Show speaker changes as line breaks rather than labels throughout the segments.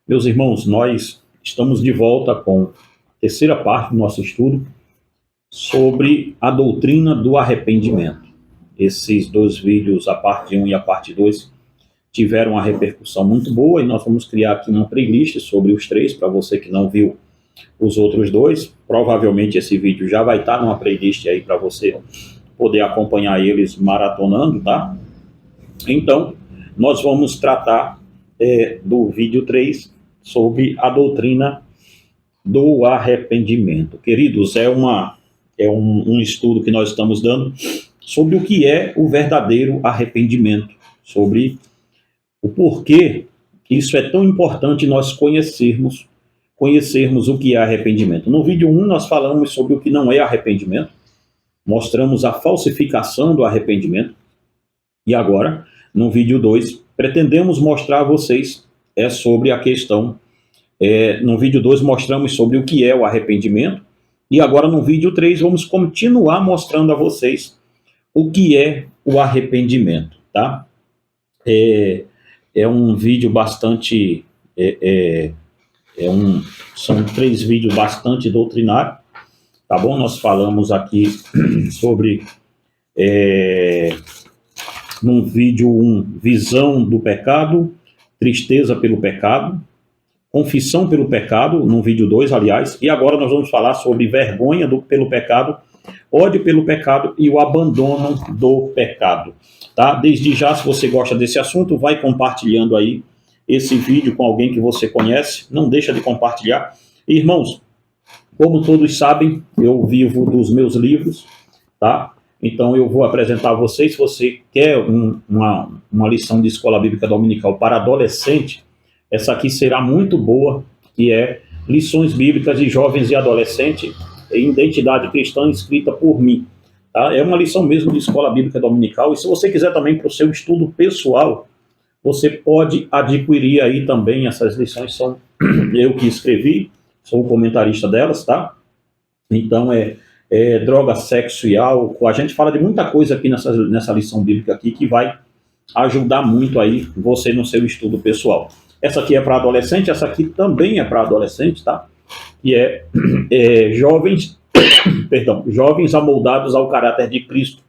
Meus irmãos, nós estamos de volta com a terceira parte do nosso estudo sobre a doutrina do arrependimento. Esses dois vídeos, a parte 1 e a parte 2, tiveram uma repercussão muito boa e nós vamos criar aqui uma playlist sobre os três, para você que não viu os outros dois. Provavelmente esse vídeo já vai estar numa playlist aí para você poder acompanhar eles maratonando, tá? Então, nós vamos tratar do vídeo 3 sobre a doutrina do arrependimento. Queridos, é um estudo que nós estamos dando sobre o que é o verdadeiro arrependimento, sobre o porquê isso é tão importante nós conhecermos o que é arrependimento. No vídeo 1 nós falamos sobre o que não é arrependimento, mostramos a falsificação do arrependimento, e agora, no vídeo 2, pretendemos mostrar a vocês sobre a questão, no vídeo 2 mostramos sobre o que é o arrependimento, e agora no vídeo 3 vamos continuar mostrando a vocês o que é o arrependimento, tá? É um vídeo bastante, são 3 vídeos bastante doutrinários, tá bom? Nós falamos aqui sobre, no vídeo 1, visão do pecado, tristeza pelo pecado, confissão pelo pecado, no vídeo 2, aliás, e agora nós vamos falar sobre vergonha pelo pecado, ódio pelo pecado e o abandono do pecado, tá? Desde já, se você gosta desse assunto, vai compartilhando aí esse vídeo com alguém que você conhece, não deixa de compartilhar. Irmãos, como todos sabem, eu vivo dos meus livros, tá? Então eu vou apresentar a vocês, se você quer uma lição de escola bíblica dominical para adolescente, essa aqui será muito boa, que é Lições Bíblicas de Jovens e Adolescentes em Identidade Cristã, escrita por mim. Tá? É uma lição mesmo de escola bíblica dominical, e se você quiser também para o seu estudo pessoal, você pode adquirir aí também. Essas lições são eu que escrevi, sou o comentarista delas, tá? Então droga, sexo e álcool, a gente fala de muita coisa aqui nessa lição bíblica aqui que vai ajudar muito aí você no seu estudo pessoal. Essa aqui é para adolescente, essa aqui também é para adolescente, tá? E jovens, jovens amoldados ao caráter de Cristo.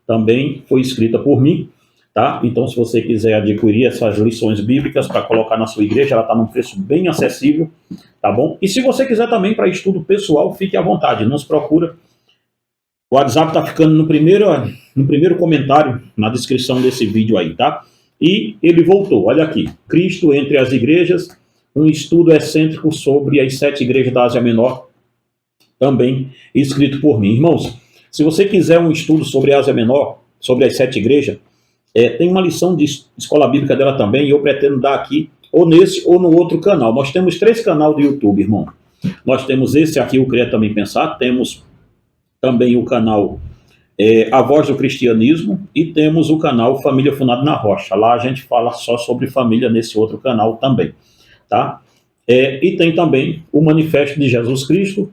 Também foi escrita por mim, tá? Então, se você quiser adquirir essas lições bíblicas para colocar na sua igreja, ela está num preço bem acessível, tá bom? E se você quiser também para estudo pessoal, fique à vontade, nos procura. O WhatsApp está ficando no primeiro comentário, na descrição desse vídeo aí, tá? E ele voltou, olha aqui, Cristo entre as igrejas, um estudo excêntrico sobre as 7 igrejas da Ásia Menor, também escrito por mim. Irmãos, se você quiser um estudo sobre a Ásia Menor, sobre as 7 igrejas, tem uma lição de escola bíblica dela também, e eu pretendo dar aqui, ou nesse ou no outro canal. Nós temos 3 canais do YouTube, irmão. Nós temos esse aqui, o Queria Também Pensar, temos também o canal A Voz do Cristianismo, e temos o canal Família Fundada na Rocha. Lá a gente fala só sobre família nesse outro canal também, tá? E tem também o Manifesto de Jesus Cristo,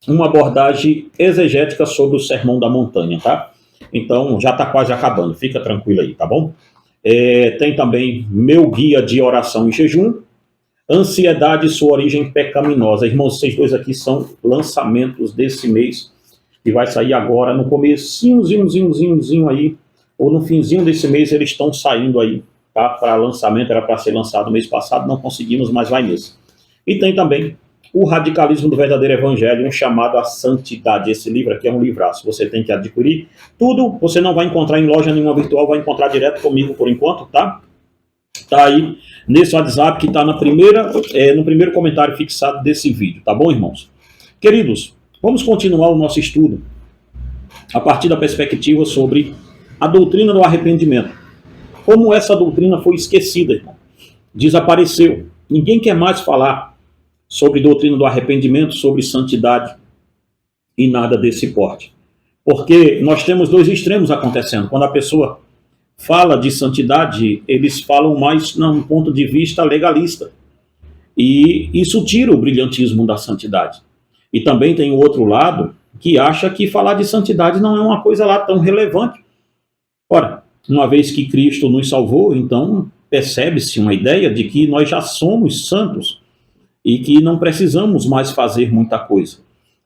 uma abordagem exegética sobre o Sermão da Montanha, tá? Então já está quase acabando, fica tranquilo aí, tá bom? Tem também meu guia de oração e jejum, ansiedade e sua origem pecaminosa. Irmãos, esses 2 aqui são lançamentos desse mês, que vai sair agora no comecinho aí, ou no finzinho desse mês eles estão saindo aí, tá? Para lançamento, era para ser lançado mês passado, não conseguimos, mas vai nesse. E tem também o Radicalismo do Verdadeiro Evangelho, um chamado à santidade. Esse livro aqui é um livraço, você tem que adquirir. Tudo você não vai encontrar em loja nenhuma virtual, vai encontrar direto comigo por enquanto, tá? Tá aí nesse WhatsApp que está no primeiro comentário fixado desse vídeo, tá bom, irmãos? Queridos, vamos continuar o nosso estudo a partir da perspectiva sobre a doutrina do arrependimento. Como essa doutrina foi esquecida, irmão, desapareceu. Ninguém quer mais falar sobre doutrina do arrependimento, sobre santidade e nada desse porte. Porque nós temos 2 extremos acontecendo. Quando a pessoa fala de santidade, eles falam mais num ponto de vista legalista. E isso tira o brilhantismo da santidade. E também tem o outro lado que acha que falar de santidade não é uma coisa lá tão relevante. Ora, uma vez que Cristo nos salvou, então percebe-se uma ideia de que nós já somos santos e que não precisamos mais fazer muita coisa.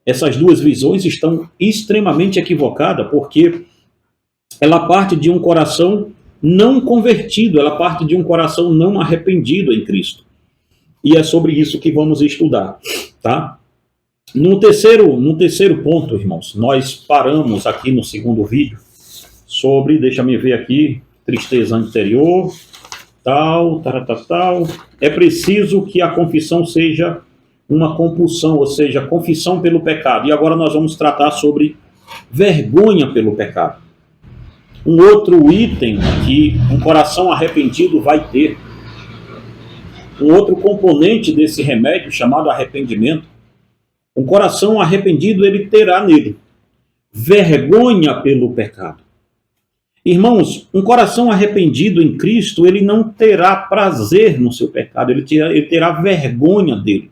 Essas duas visões estão extremamente equivocadas, porque ela parte de um coração não convertido, ela parte de um coração não arrependido em Cristo. E é sobre isso que vamos estudar, tá? No terceiro ponto, irmãos, nós paramos aqui no segundo vídeo sobre, deixa me ver aqui, tristeza anterior, tal. É preciso que a confissão seja uma compulsão, ou seja, confissão pelo pecado. E agora nós vamos tratar sobre vergonha pelo pecado. Um outro item que um coração arrependido vai ter, um outro componente desse remédio chamado arrependimento, um coração arrependido ele terá nele vergonha pelo pecado. Irmãos, um coração arrependido em Cristo, ele não terá prazer no seu pecado, ele terá vergonha dele.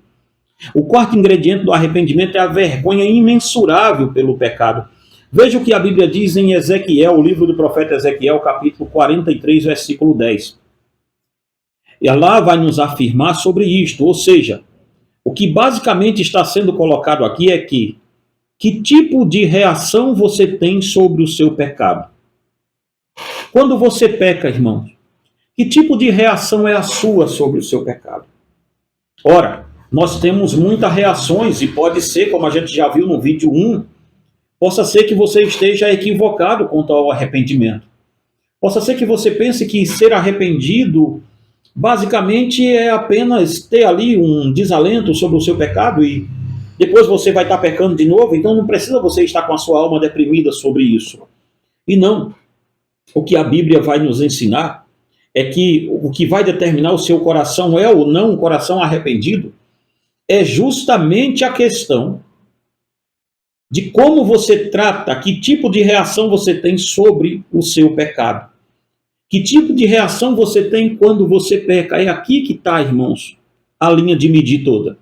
O quarto ingrediente do arrependimento é a vergonha imensurável pelo pecado. Veja o que a Bíblia diz em Ezequiel, o livro do profeta Ezequiel, capítulo 43, versículo 10. E lá vai nos afirmar sobre isto, ou seja, o que basicamente está sendo colocado aqui é que tipo de reação você tem sobre o seu pecado? Quando você peca, irmãos, que tipo de reação é a sua sobre o seu pecado? Ora, nós temos muitas reações e pode ser, como a gente já viu no vídeo 1, possa ser que você esteja equivocado quanto ao arrependimento. Possa ser que você pense que ser arrependido basicamente é apenas ter ali um desalento sobre o seu pecado e depois você vai estar pecando de novo, então não precisa você estar com a sua alma deprimida sobre isso. E não. O que a Bíblia vai nos ensinar é que o que vai determinar o seu coração é ou não um coração arrependido é justamente a questão de como você trata, que tipo de reação você tem sobre o seu pecado. Que tipo de reação você tem quando você peca? É aqui que está, irmãos, a linha de medir toda.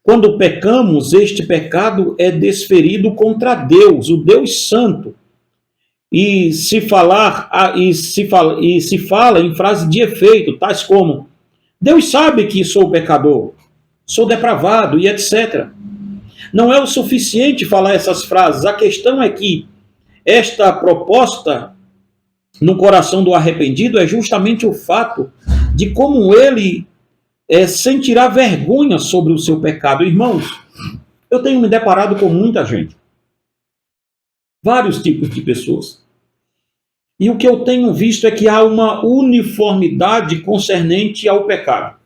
Quando pecamos, este pecado é desferido contra Deus, o Deus Santo. E se fala em frase de efeito, tais como: Deus sabe que sou pecador, sou depravado e etc. Não é o suficiente falar essas frases. A questão é que esta proposta no coração do arrependido é justamente o fato de como ele sentirá vergonha sobre o seu pecado. Irmãos, eu tenho me deparado com muita gente, vários tipos de pessoas. E o que eu tenho visto é que há uma uniformidade concernente ao pecado.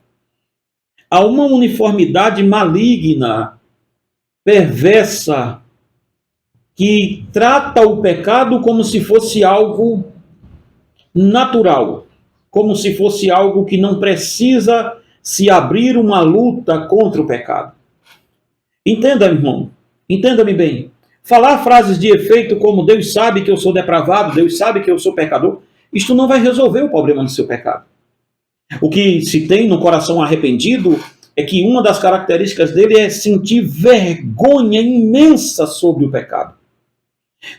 Há uma uniformidade maligna, perversa, que trata o pecado como se fosse algo natural, como se fosse algo que não precisa se abrir uma luta contra o pecado. Entenda, irmão, entenda-me bem. Falar frases de efeito como Deus sabe que eu sou depravado, Deus sabe que eu sou pecador, isto não vai resolver o problema do seu pecado. O que se tem no coração arrependido é que uma das características dele é sentir vergonha imensa sobre o pecado.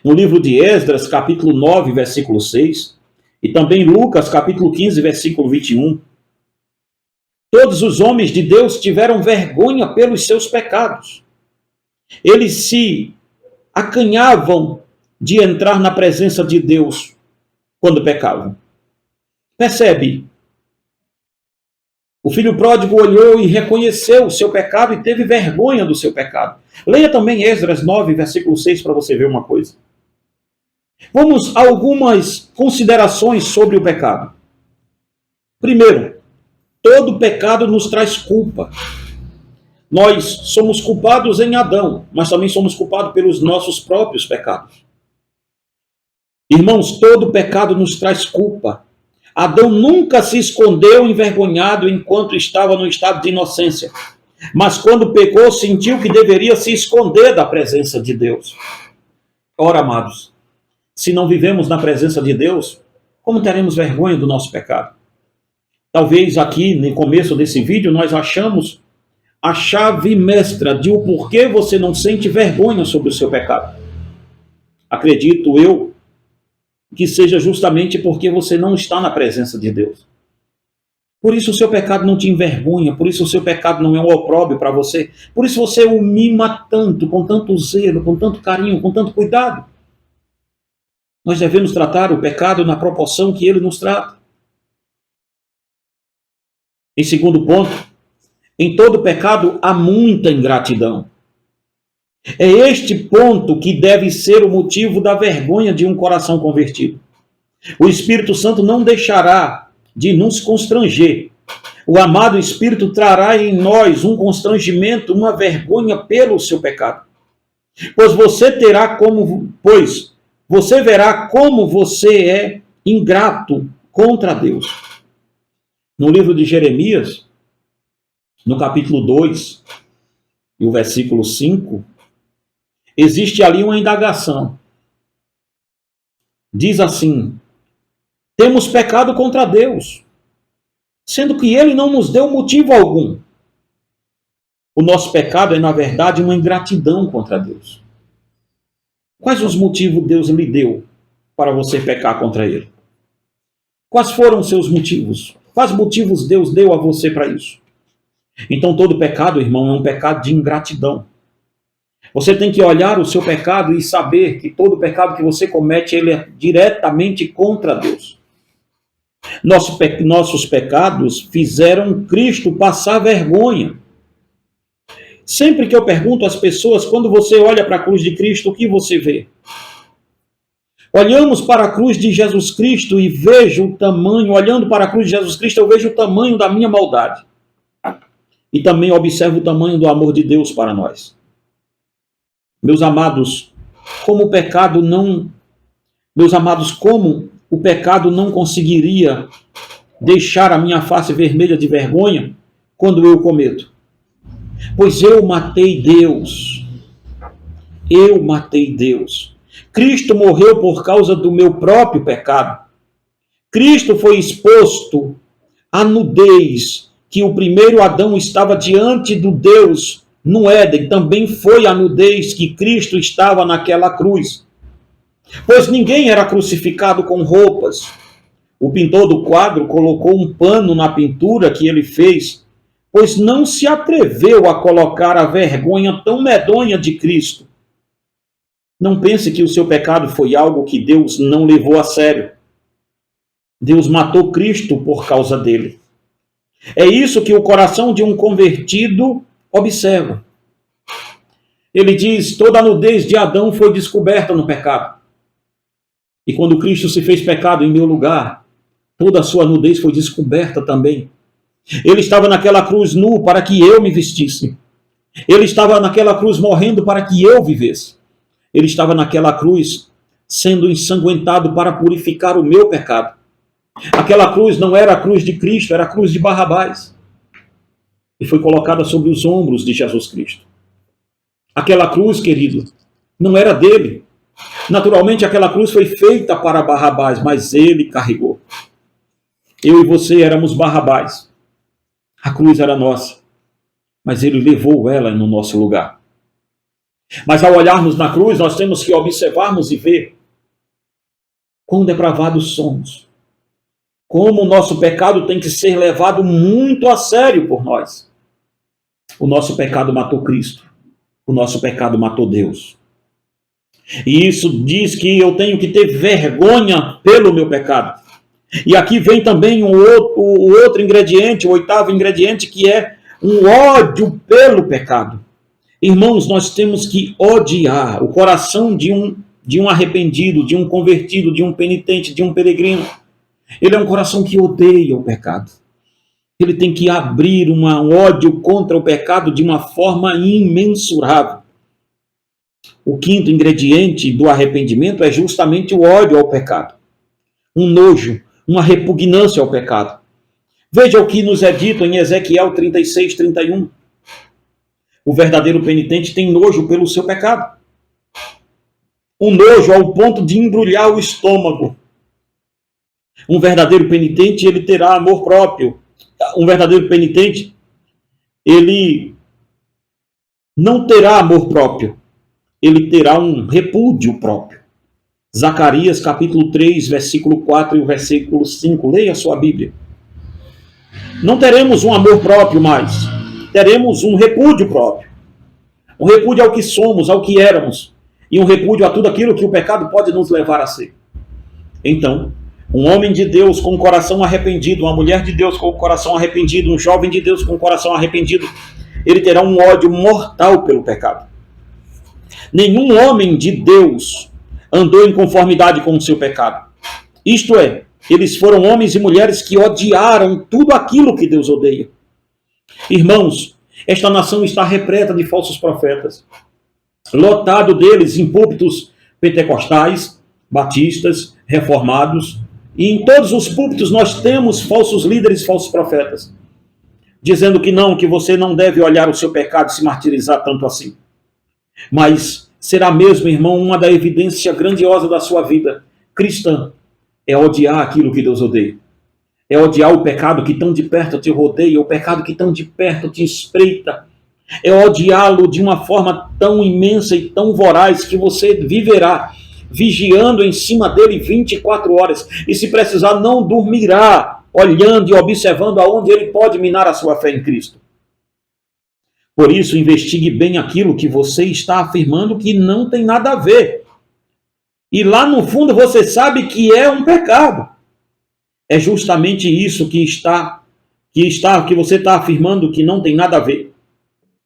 No livro de Esdras, capítulo 9, versículo 6, e também Lucas, capítulo 15, versículo 21, todos os homens de Deus tiveram vergonha pelos seus pecados. Eles se acanhavam de entrar na presença de Deus quando pecavam. Percebe? O filho pródigo olhou e reconheceu o seu pecado e teve vergonha do seu pecado. Leia também Esdras 9, versículo 6, para você ver uma coisa. Vamos a algumas considerações sobre o pecado. Primeiro, todo pecado nos traz culpa. Nós somos culpados em Adão, mas também somos culpados pelos nossos próprios pecados. Irmãos, todo pecado nos traz culpa. Adão nunca se escondeu envergonhado enquanto estava no estado de inocência. Mas quando pecou, sentiu que deveria se esconder da presença de Deus. Ora, amados, se não vivemos na presença de Deus, como teremos vergonha do nosso pecado? Talvez aqui, no começo desse vídeo, nós achamos a chave mestra de o porquê você não sente vergonha sobre o seu pecado. Acredito eu que seja justamente porque você não está na presença de Deus. Por isso o seu pecado não te envergonha, por isso o seu pecado não é um opróbrio para você, por isso você o mima tanto, com tanto zelo, com tanto carinho, com tanto cuidado. Nós devemos tratar o pecado na proporção que ele nos trata. Em segundo ponto, em todo pecado há muita ingratidão. É este ponto que deve ser o motivo da vergonha de um coração convertido. O Espírito Santo não deixará de nos constranger. O amado Espírito trará em nós um constrangimento, uma vergonha pelo seu pecado. Pois você verá como você é ingrato contra Deus. No livro de Jeremias, no capítulo 2, e o versículo 5, existe ali uma indagação. Diz assim: temos pecado contra Deus, sendo que ele não nos deu motivo algum. O nosso pecado é, na verdade, uma ingratidão contra Deus. Quais os motivos Deus lhe deu para você pecar contra ele? Quais foram os seus motivos? Quais motivos Deus deu a você para isso? Então, todo pecado, irmão, é um pecado de ingratidão. Você tem que olhar o seu pecado e saber que todo pecado que você comete, ele é diretamente contra Deus. Nossos pecados fizeram Cristo passar vergonha. Sempre que eu pergunto às pessoas, quando você olha para a cruz de Cristo, o que você vê? Olhamos para a cruz de Jesus Cristo e vejo o tamanho, olhando para a cruz de Jesus Cristo, eu vejo o tamanho da minha maldade. E também observo o tamanho do amor de Deus para nós. Meus amados, como o pecado não conseguiria deixar a minha face vermelha de vergonha quando eu cometo? Pois eu matei Deus. Eu matei Deus. Cristo morreu por causa do meu próprio pecado. Cristo foi exposto à nudez que o primeiro Adão estava diante do Deus no Éden. Também foi a nudez que Cristo estava naquela cruz. Pois ninguém era crucificado com roupas. O pintor do quadro colocou um pano na pintura que ele fez, pois não se atreveu a colocar a vergonha tão medonha de Cristo. Não pense que o seu pecado foi algo que Deus não levou a sério. Deus matou Cristo por causa dele. É isso que o coração de um convertido observa. Ele diz: toda a nudez de Adão foi descoberta no pecado. E quando Cristo se fez pecado em meu lugar, toda a sua nudez foi descoberta também. Ele estava naquela cruz nu para que eu me vestisse. Ele estava naquela cruz morrendo para que eu vivesse. Ele estava naquela cruz sendo ensanguentado para purificar o meu pecado. Aquela cruz não era a cruz de Cristo, era a cruz de Barrabás. E foi colocada sobre os ombros de Jesus Cristo. Aquela cruz, querido, não era dele. Naturalmente, aquela cruz foi feita para Barrabás, mas ele carregou. Eu e você éramos Barrabás. A cruz era nossa, mas ele levou ela no nosso lugar. Mas ao olharmos na cruz, nós temos que observarmos e ver quão depravados somos. Como o nosso pecado tem que ser levado muito a sério por nós. O nosso pecado matou Cristo. O nosso pecado matou Deus. E isso diz que eu tenho que ter vergonha pelo meu pecado. E aqui vem também o outro ingrediente, o oitavo ingrediente, que é um ódio pelo pecado. Irmãos, nós temos que odiar o coração de um arrependido, de um convertido, de um penitente, de um peregrino. Ele é um coração que odeia o pecado. Ele tem que abrir um ódio contra o pecado de uma forma imensurável. O quinto ingrediente do arrependimento é justamente o ódio ao pecado. Um nojo, uma repugnância ao pecado. Veja o que nos é dito em Ezequiel 36, 31. O verdadeiro penitente tem nojo pelo seu pecado. Um nojo ao ponto de embrulhar o estômago. Um verdadeiro penitente, ele terá amor próprio. Um verdadeiro penitente, ele não terá amor próprio. Ele terá um repúdio próprio. Zacarias capítulo 3, versículo 4 e o versículo 5. Leia a sua Bíblia. Não teremos um amor próprio mais. Teremos um repúdio próprio. Um repúdio ao que somos, ao que éramos. E um repúdio a tudo aquilo que o pecado pode nos levar a ser. Então, um homem de Deus com o coração arrependido, uma mulher de Deus com o coração arrependido, um jovem de Deus com o coração arrependido, ele terá um ódio mortal pelo pecado. Nenhum homem de Deus andou em conformidade com o seu pecado. Isto é, eles foram homens e mulheres que odiaram tudo aquilo que Deus odeia. Irmãos, esta nação está repleta de falsos profetas, lotado deles em púlpitos pentecostais, batistas, reformados, e em todos os púlpitos nós temos falsos líderes, falsos profetas, dizendo que não, que você não deve olhar o seu pecado e se martirizar tanto assim. Mas será mesmo, irmão, uma da evidência grandiosa da sua vida cristã, é odiar aquilo que Deus odeia. É odiar o pecado que tão de perto te rodeia, o pecado que tão de perto te espreita. É odiá-lo de uma forma tão imensa e tão voraz que você viverá vigiando em cima dele 24 horas. E se precisar, não dormirá olhando e observando aonde ele pode minar a sua fé em Cristo. Por isso, investigue bem aquilo que você está afirmando que não tem nada a ver. E lá no fundo você sabe que é um pecado. É justamente isso que você está afirmando que não tem nada a ver.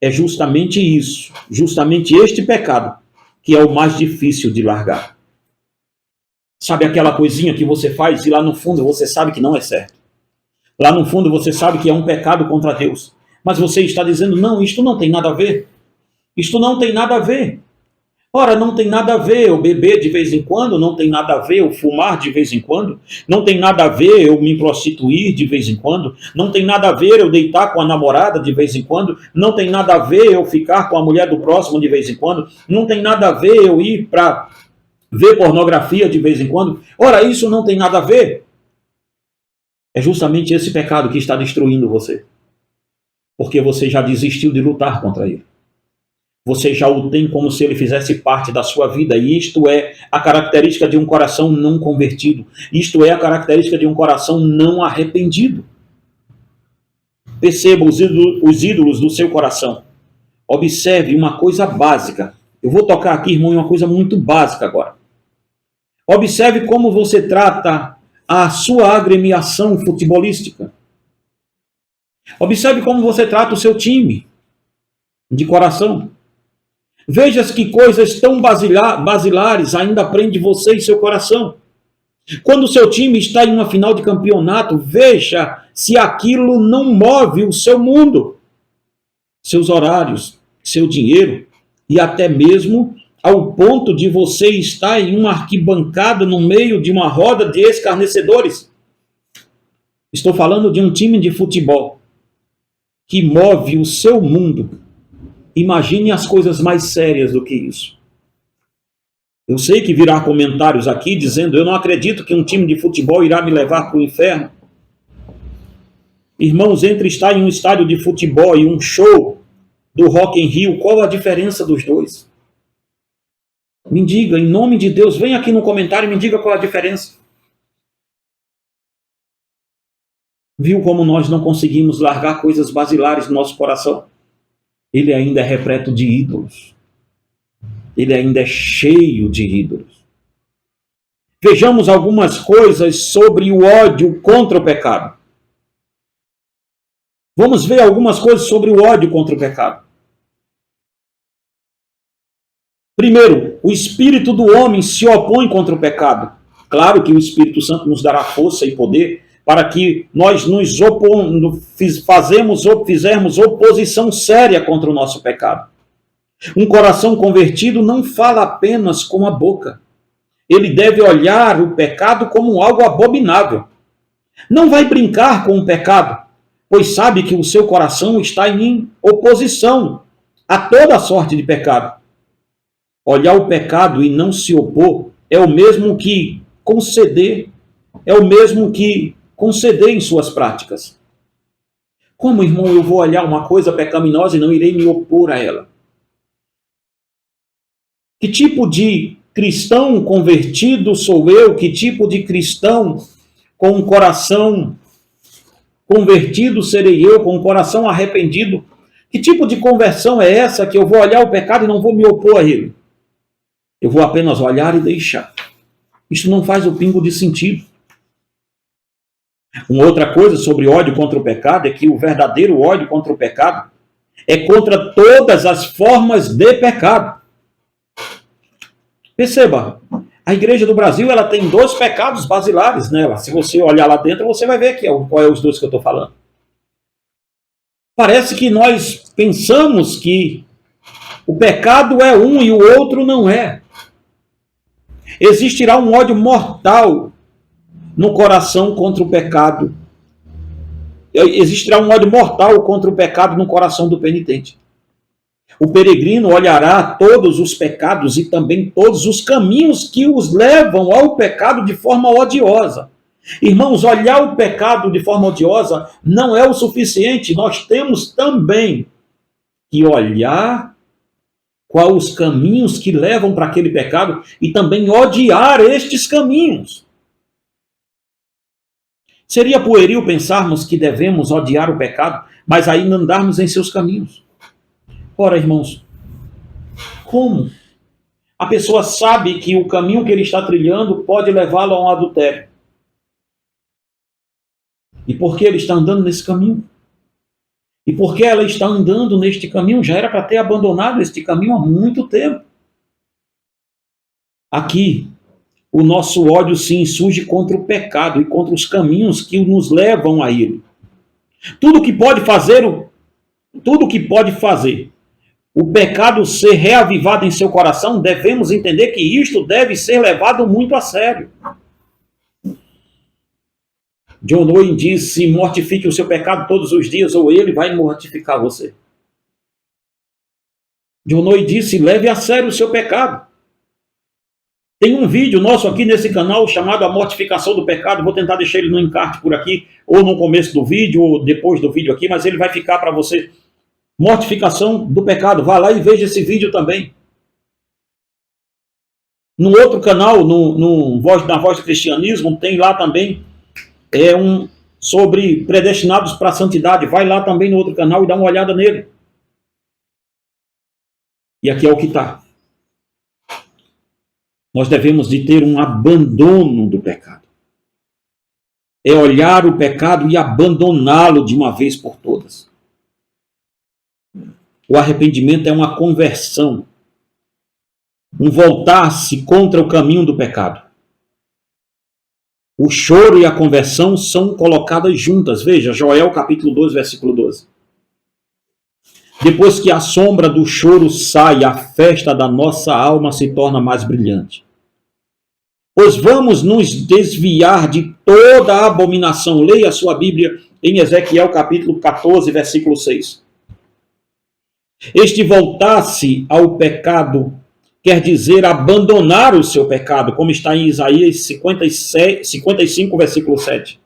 É justamente isso, justamente este pecado, que é o mais difícil de largar. Sabe aquela coisinha que você faz e lá no fundo você sabe que não é certo. Lá no fundo você sabe que é um pecado contra Deus. Mas você está dizendo, não, isto não tem nada a ver. Isto não tem nada a ver. Ora, não tem nada a ver eu beber de vez em quando, não tem nada a ver eu fumar de vez em quando, não tem nada a ver eu me prostituir de vez em quando, não tem nada a ver eu deitar com a namorada de vez em quando, não tem nada a ver eu ficar com a mulher do próximo de vez em quando, não tem nada a ver eu ir para ver pornografia de vez em quando. Ora, isso não tem nada a ver. É justamente esse pecado que está destruindo você. Porque você já desistiu de lutar contra ele. Você já o tem como se ele fizesse parte da sua vida. E isto é a característica de um coração não convertido. Isto é a característica de um coração não arrependido. Perceba os ídolos do seu coração. Observe uma coisa básica. Eu vou tocar aqui, irmão, em uma coisa muito básica agora. Observe como você trata a sua agremiação futebolística. Observe como você trata o seu time de coração. Veja que coisas tão basilares ainda prende você e seu coração. Quando o seu time está em uma final de campeonato, veja se aquilo não move o seu mundo, seus horários, seu dinheiro e até mesmo ao ponto de você estar em uma arquibancada no meio de uma roda de escarnecedores. Estou falando de um time de futebol que move o seu mundo. Imagine as coisas mais sérias do que isso. Eu sei que virá comentários aqui dizendo, eu não acredito que um time de futebol irá me levar para o inferno. Irmãos, entre estar em um estádio de futebol e um show do Rock in Rio, qual a diferença dos dois? Me diga, em nome de Deus, vem aqui no comentário e me diga qual a diferença. Viu como nós não conseguimos largar coisas basilares no nosso coração? Ele ainda é repleto de ídolos. Ele ainda é cheio de ídolos. Vejamos algumas coisas sobre o ódio contra o pecado. Vamos ver algumas coisas sobre o ódio contra o pecado. Primeiro, o espírito do homem se opõe contra o pecado. Claro que o Espírito Santo nos dará força e poder para que nós fizermos oposição séria contra o nosso pecado. Um coração convertido não fala apenas com a boca. Ele deve olhar o pecado como algo abominável. Não vai brincar com o pecado, pois sabe que o seu coração está em oposição a toda sorte de pecado. Olhar o pecado e não se opor é o mesmo que conceder em suas práticas. Como, irmão, eu vou olhar uma coisa pecaminosa e não irei me opor a ela? Que tipo de cristão convertido sou eu? Que tipo de cristão com um coração convertido serei eu, com o coração arrependido. Que tipo de conversão é essa que eu vou olhar o pecado e não vou me opor a ele? Eu vou apenas olhar e deixar. Isso não faz o pingo de sentido. Uma outra coisa sobre ódio contra o pecado é que o verdadeiro ódio contra o pecado é contra todas as formas de pecado. Perceba, a Igreja do Brasil ela tem 2 pecados basilares nela. Se você olhar lá dentro, você vai ver qual é os 2 que eu estou falando. Parece que nós pensamos que o pecado é um e o outro não é. Existirá um ódio mortal no coração contra o pecado. Existirá um ódio mortal contra o pecado no coração do penitente. O peregrino olhará todos os pecados e também todos os caminhos que os levam ao pecado de forma odiosa. Irmãos, olhar o pecado de forma odiosa não é o suficiente. Nós temos também que olhar quais os caminhos que levam para aquele pecado e também odiar estes caminhos. Seria pueril pensarmos que devemos odiar o pecado, mas ainda andarmos em seus caminhos. Ora, irmãos, como? A pessoa sabe que o caminho que ele está trilhando pode levá-lo a um adultério. E por que ele está andando nesse caminho? E por que ela está andando neste caminho? Já era para ter abandonado este caminho há muito tempo. Aqui, o nosso ódio se insurge contra o pecado e contra os caminhos que nos levam a ele. Tudo que pode fazer o pecado ser reavivado em seu coração, devemos entender que isto deve ser levado muito a sério. John Owen disse: mortifique o seu pecado todos os dias, ou ele vai mortificar você. John Owen disse: leve a sério o seu pecado. Tem um vídeo nosso aqui nesse canal chamado A Mortificação do Pecado. Vou tentar deixar ele no encarte por aqui, ou no começo do vídeo, ou depois do vídeo aqui, mas ele vai ficar para você. Mortificação do pecado. Vá lá e veja esse vídeo também. No outro canal, na Voz do Cristianismo, tem lá também sobre predestinados para a santidade. Vai lá também no outro canal e dá uma olhada nele. E aqui é o que está. Nós devemos de ter um abandono do pecado. É olhar o pecado e abandoná-lo de uma vez por todas. O arrependimento é uma conversão. Um voltar-se contra o caminho do pecado. O choro e a conversão são colocadas juntas. Veja, Joel capítulo 2, versículo 12. Depois que a sombra do choro sai, a festa da nossa alma se torna mais brilhante. Pois vamos nos desviar de toda a abominação. Leia a sua Bíblia em Ezequiel capítulo 14, versículo 6. Este voltar-se ao pecado quer dizer abandonar o seu pecado, como está em Isaías 55, versículo 7.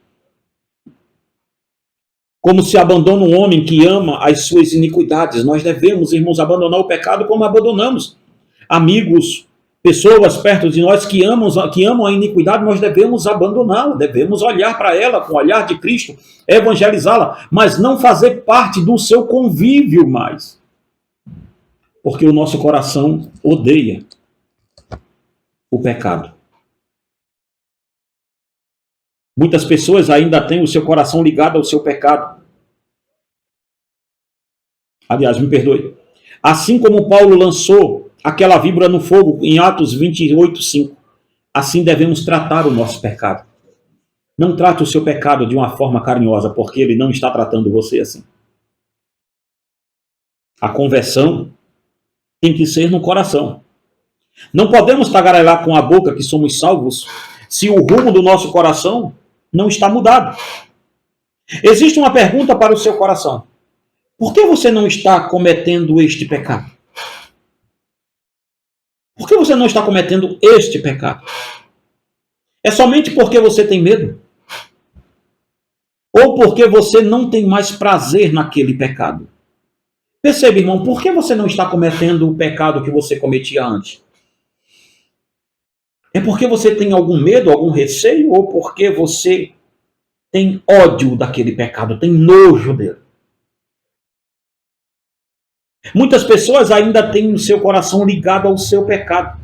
Como se abandona um homem que ama as suas iniquidades. Nós devemos, irmãos, abandonar o pecado como abandonamos amigos, pessoas perto de nós que amam a iniquidade. Nós devemos abandoná-la, devemos olhar para ela com o olhar de Cristo, evangelizá-la, mas não fazer parte do seu convívio mais. Porque o nosso coração odeia o pecado. Muitas pessoas ainda têm o seu coração ligado ao seu pecado. Aliás, me perdoe. Assim como Paulo lançou aquela víbora no fogo em Atos 28, 5, assim devemos tratar o nosso pecado. Não trate o seu pecado de uma forma carinhosa, porque ele não está tratando você assim. A conversão tem que ser no coração. Não podemos tagarelar com a boca que somos salvos se o rumo do nosso coração não está mudado. Existe uma pergunta para o seu coração. Por que você não está cometendo este pecado? Por que você não está cometendo este pecado? É somente porque você tem medo? Ou porque você não tem mais prazer naquele pecado? Perceba, irmão, por que você não está cometendo o pecado que você cometia antes? É porque você tem algum medo, algum receio, ou porque você tem ódio daquele pecado, tem nojo dele. Muitas pessoas ainda têm o seu coração ligado ao seu pecado.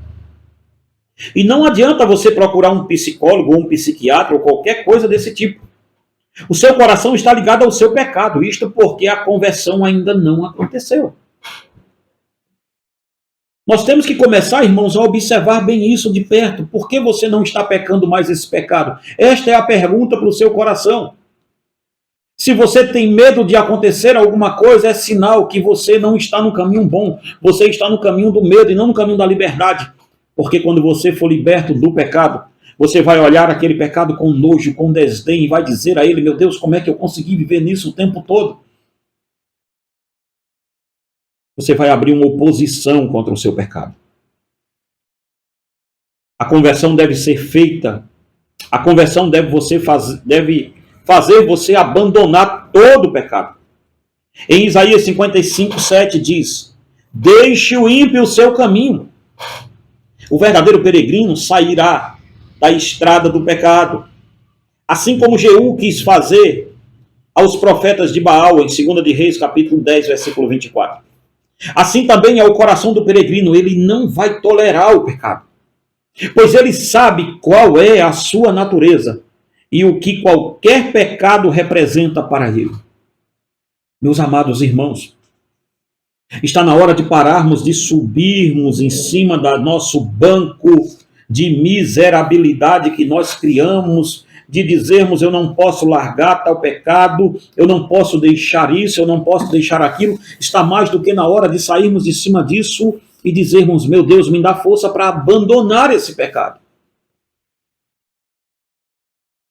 E não adianta você procurar um psicólogo ou um psiquiatra ou qualquer coisa desse tipo. O seu coração está ligado ao seu pecado, isto porque a conversão ainda não aconteceu. Nós temos que começar, irmãos, a observar bem isso de perto. Por que você não está pecando mais esse pecado? Esta é a pergunta para o seu coração. Se você tem medo de acontecer alguma coisa, é sinal que você não está no caminho bom. Você está no caminho do medo e não no caminho da liberdade. Porque quando você for liberto do pecado, você vai olhar aquele pecado com nojo, com desdém, e vai dizer a ele, meu Deus, como é que eu consegui viver nisso o tempo todo? Você vai abrir uma oposição contra o seu pecado. A conversão deve ser feita, a conversão deve fazer você abandonar todo o pecado. Em Isaías 55:7 diz, deixe o ímpio o seu caminho. O verdadeiro peregrino sairá da estrada do pecado. Assim como Jeú quis fazer aos profetas de Baal, em 2 de Reis, capítulo 10, versículo 24. Assim também é o coração do peregrino, ele não vai tolerar o pecado, pois ele sabe qual é a sua natureza e o que qualquer pecado representa para ele. Meus amados irmãos, está na hora de pararmos de subirmos em cima do nosso banco de miserabilidade que nós criamos, de dizermos eu não posso largar tal pecado, eu não posso deixar isso, eu não posso deixar aquilo. Está mais do que na hora de sairmos de cima disso e dizermos, meu Deus, me dá força para abandonar esse pecado.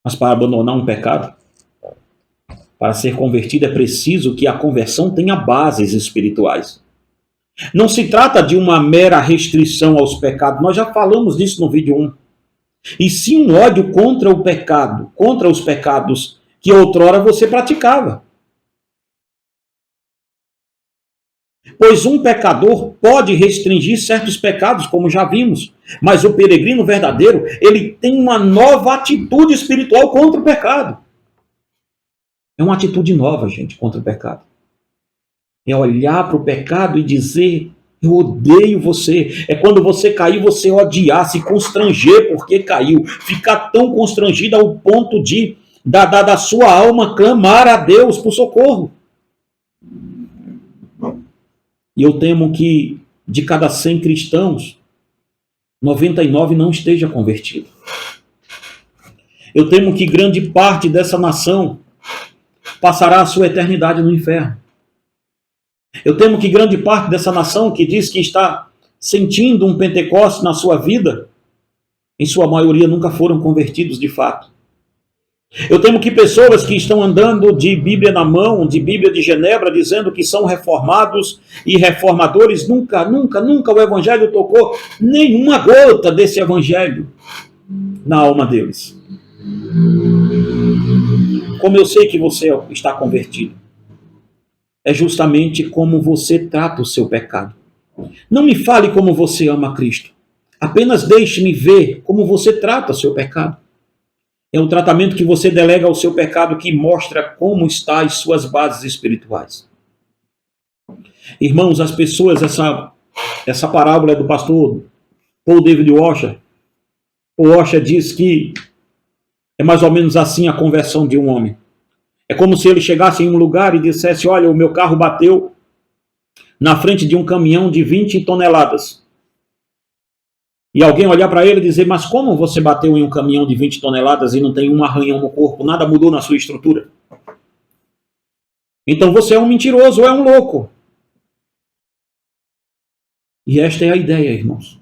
Mas para abandonar um pecado, para ser convertido é preciso que a conversão tenha bases espirituais. Não se trata de uma mera restrição aos pecados, nós já falamos disso no vídeo 1. E sim um ódio contra o pecado, contra os pecados que outrora você praticava. Pois um pecador pode restringir certos pecados, como já vimos, mas o peregrino verdadeiro, ele tem uma nova atitude espiritual contra o pecado. É uma atitude nova, gente, contra o pecado. É olhar para o pecado e dizer, eu odeio você. É quando você cair, você odiar, se constranger porque caiu. Ficar tão constrangido ao ponto de, da sua alma, clamar a Deus por socorro. E eu temo que de cada 100 cristãos, 99 não esteja convertido. Eu temo que grande parte dessa nação passará a sua eternidade no inferno. Eu temo que grande parte dessa nação que diz que está sentindo um Pentecostes na sua vida, em sua maioria nunca foram convertidos de fato. Eu temo que pessoas que estão andando de Bíblia na mão, de Bíblia de Genebra, dizendo que são reformados e reformadores, nunca o Evangelho tocou nenhuma gota desse Evangelho na alma deles. Como eu sei que você está convertido? É justamente como você trata o seu pecado. Não me fale como você ama Cristo. Apenas deixe-me ver como você trata o seu pecado. É o tratamento que você delega ao seu pecado que mostra como estão as suas bases espirituais. Irmãos, as pessoas, essa parábola é do pastor Paul David Washer. O Washer diz que é mais ou menos assim a conversão de um homem. É como se ele chegasse em um lugar e dissesse, olha, o meu carro bateu na frente de um caminhão de 20 toneladas. E alguém olhar para ele e dizer, mas como você bateu em um caminhão de 20 toneladas e não tem um arranhão no corpo, nada mudou na sua estrutura? Então você é um mentiroso ou é um louco. E esta é a ideia, irmãos.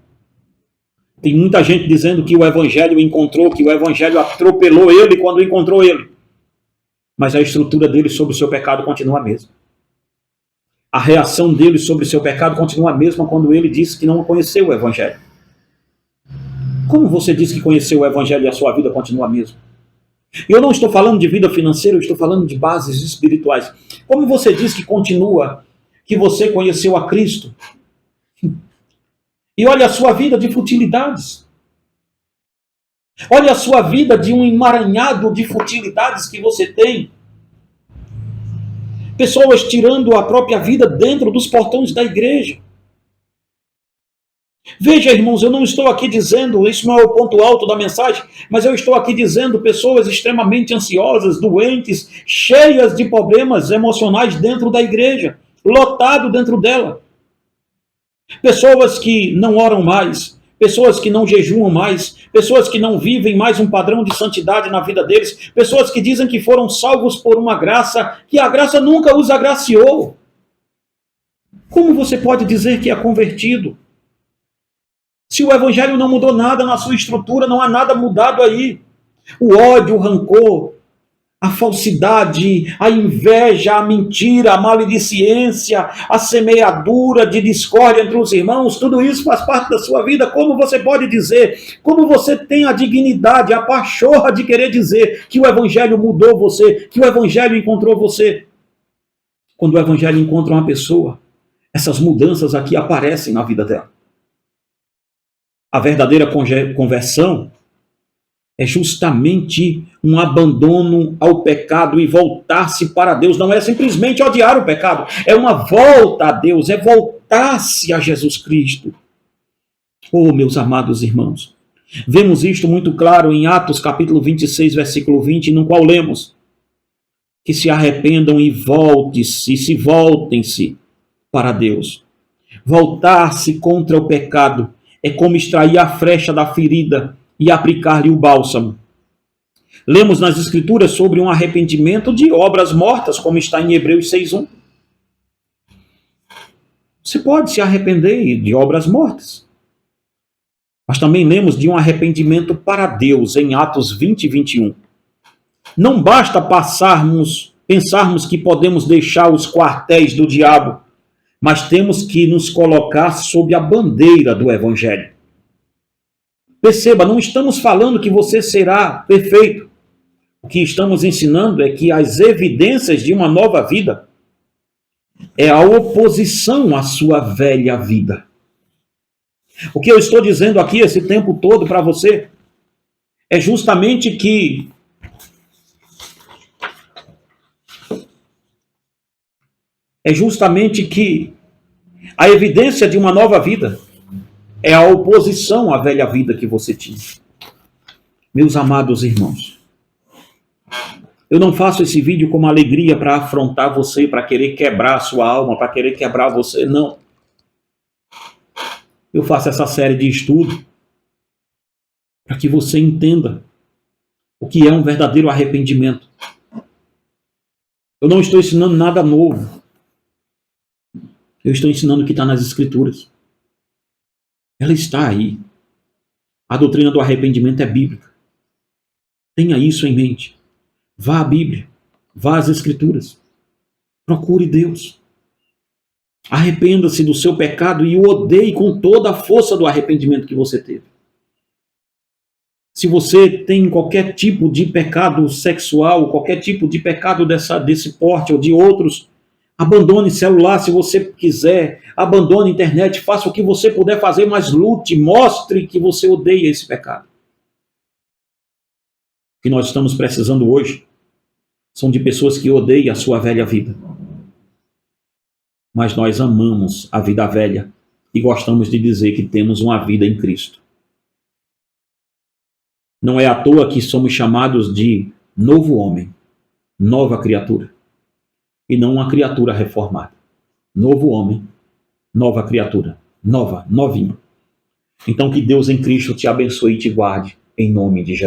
Tem muita gente dizendo que o Evangelho encontrou, que o Evangelho atropelou ele quando encontrou ele. Mas a estrutura dele sobre o seu pecado continua a mesma. A reação dele sobre o seu pecado continua a mesma quando ele disse que não conheceu o Evangelho. Como você diz que conheceu o Evangelho e a sua vida continua a mesma? Eu não estou falando de vida financeira, eu estou falando de bases espirituais. Como você diz que continua, que você conheceu a Cristo? E olha a sua vida de futilidades. Olha a sua vida de um emaranhado de futilidades que você tem. Pessoas tirando a própria vida dentro dos portões da igreja. Veja, irmãos, eu não estou aqui dizendo, isso não é o ponto alto da mensagem, mas eu estou aqui dizendo pessoas extremamente ansiosas, doentes, cheias de problemas emocionais dentro da igreja, lotado dentro dela. Pessoas que não oram mais, pessoas que não jejuam mais, pessoas que não vivem mais um padrão de santidade na vida deles, pessoas que dizem que foram salvos por uma graça, que a graça nunca os agraciou. Como você pode dizer que é convertido? Se o evangelho não mudou nada na sua estrutura, não há nada mudado aí. O ódio, o rancor, a falsidade, a inveja, a mentira, a maledicência, a semeadura de discórdia entre os irmãos, tudo isso faz parte da sua vida. Como você pode dizer, como você tem a dignidade, a pachorra de querer dizer que o evangelho mudou você, que o evangelho encontrou você? Quando o evangelho encontra uma pessoa, essas mudanças aqui aparecem na vida dela. A verdadeira conversão é justamente um abandono ao pecado e voltar-se para Deus. Não é simplesmente odiar o pecado, é uma volta a Deus, é voltar-se a Jesus Cristo. Oh, meus amados irmãos, vemos isto muito claro em Atos capítulo 26, versículo 20, no qual lemos que se arrependam e voltem-se para Deus. Voltar-se contra o pecado é como extrair a flecha da ferida e aplicar-lhe o bálsamo. Lemos nas Escrituras sobre um arrependimento de obras mortas, como está em Hebreus 6:1. Você pode se arrepender de obras mortas. Mas também lemos de um arrependimento para Deus, em Atos 20 e 21. Não basta pensarmos que podemos deixar os quartéis do diabo, mas temos que nos colocar sob a bandeira do Evangelho. Perceba, não estamos falando que você será perfeito. O que estamos ensinando é que as evidências de uma nova vida é a oposição à sua velha vida. O que eu estou dizendo aqui esse tempo todo para você é justamente que a evidência de uma nova vida é a oposição à velha vida que você tinha. Meus amados irmãos, eu não faço esse vídeo com uma alegria para afrontar você, para querer quebrar a sua alma, para querer quebrar você, não. Eu faço essa série de estudo para que você entenda o que é um verdadeiro arrependimento. Eu não estou ensinando nada novo. Eu estou ensinando o que está nas Escrituras. Ela está aí. A doutrina do arrependimento é bíblica. Tenha isso em mente. Vá à Bíblia. Vá às Escrituras. Procure Deus. Arrependa-se do seu pecado e o odeie com toda a força do arrependimento que você teve. Se você tem qualquer tipo de pecado sexual, qualquer tipo de pecado desse porte ou de outros, abandone celular se você quiser, abandone internet, faça o que você puder fazer, mas lute, mostre que você odeia esse pecado. O que nós estamos precisando hoje são de pessoas que odeiam a sua velha vida. Mas nós amamos a vida velha e gostamos de dizer que temos uma vida em Cristo. Não é à toa que somos chamados de novo homem, nova criatura, e não uma criatura reformada. Novo homem, nova criatura, novinho. Então que Deus em Cristo te abençoe e te guarde, em nome de Jesus.